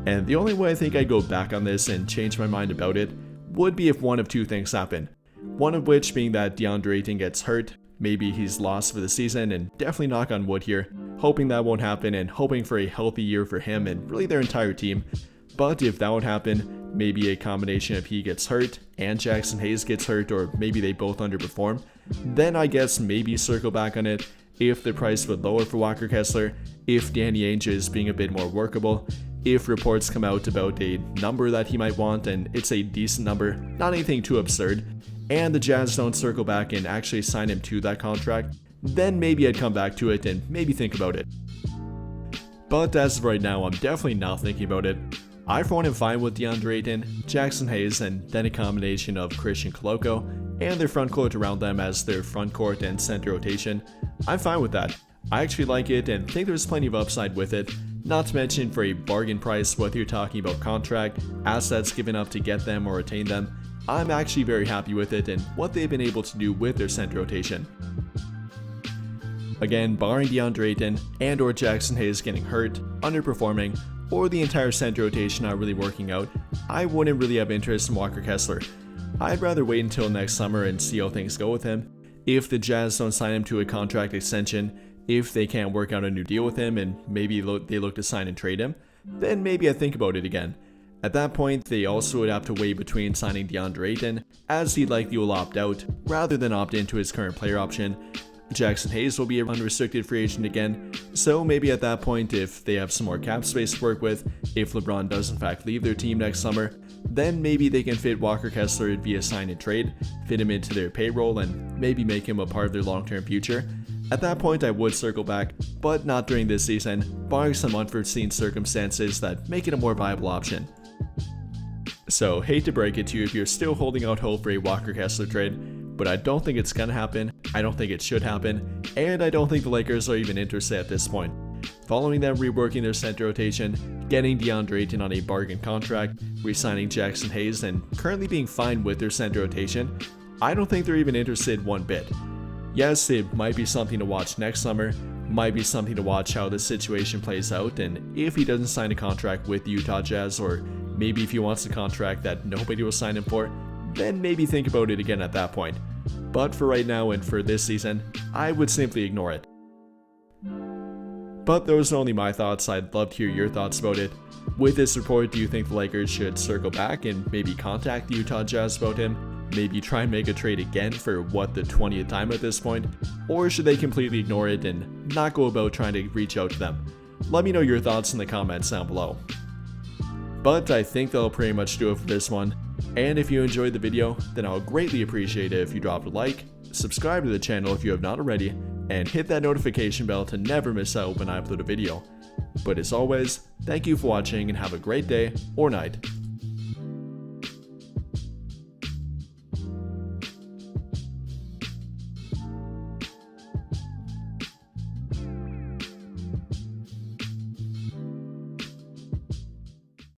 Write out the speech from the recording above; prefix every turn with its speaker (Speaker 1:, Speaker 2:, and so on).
Speaker 1: And the only way I think I'd go back on this and change my mind about it would be if one of two things happen. One of which being that DeAndre Ayton gets hurt, maybe he's lost for the season, and definitely knock on wood here, hoping that won't happen and hoping for a healthy year for him and really their entire team. But if that would happen, maybe a combination of he gets hurt and Jackson Hayes gets hurt, or maybe they both underperform, then I guess maybe circle back on it if the price would lower for Walker Kessler, if Danny Ainge is being a bit more workable, if reports come out about a number that he might want and it's a decent number, not anything too absurd, and the Jazz don't circle back and actually sign him to that contract, then maybe I'd come back to it and maybe think about it. But as of right now, I'm definitely not thinking about it. I for one am fine with DeAndre Ayton, Jackson Hayes, and then a combination of Christian Koloko and their front court around them as their front court and center rotation. I'm fine with that. I actually like it and think there's plenty of upside with it, not to mention for a bargain price, whether you're talking about contract, assets given up to get them or retain them. I'm actually very happy with it and what they've been able to do with their center rotation. Again, barring DeAndre Ayton and or Jackson Hayes getting hurt, underperforming, or the entire center rotation not really working out, I wouldn't really have interest in Walker Kessler. I'd rather wait until next summer and see how things go with him. If the Jazz don't sign him to a contract extension, if they can't work out a new deal with him and maybe they look to sign and trade him, then maybe I think about it again. At that point, they also would have to weigh between signing DeAndre Ayton, as he likely will opt out, rather than opt into his current player option. Jackson Hayes will be an unrestricted free agent again, so maybe at that point, if they have some more cap space to work with, if LeBron does in fact leave their team next summer, then maybe they can fit Walker Kessler via sign and trade, fit him into their payroll, and maybe make him a part of their long-term future. At that point, I would circle back, but not during this season, barring some unforeseen circumstances that make it a more viable option. So, hate to break it to you if you're still holding out hope for a Walker Kessler trade, but I don't think it's gonna happen, I don't think it should happen, and I don't think the Lakers are even interested at this point. Following them reworking their center rotation, getting DeAndre Ayton on a bargain contract, re-signing Jackson Hayes, and currently being fine with their center rotation, I don't think they're even interested one bit. Yes, it might be something to watch next summer, might be something to watch how the situation plays out, and if he doesn't sign a contract with the Utah Jazz, or maybe if he wants a contract that nobody will sign him for, then maybe think about it again at that point. But for right now and for this season, I would simply ignore it. But those are only my thoughts, I'd love to hear your thoughts about it. With this report, do you think the Lakers should circle back and maybe contact the Utah Jazz about him? Maybe try and make a trade again for the 20th time at this point? Or should they completely ignore it and not go about trying to reach out to them? Let me know your thoughts in the comments down below. But I think that'll pretty much do it for this one. And if you enjoyed the video, then I'll greatly appreciate it if you drop a like, subscribe to the channel if you have not already, and hit that notification bell to never miss out when I upload a video. But as always, thank you for watching and have a great day or night.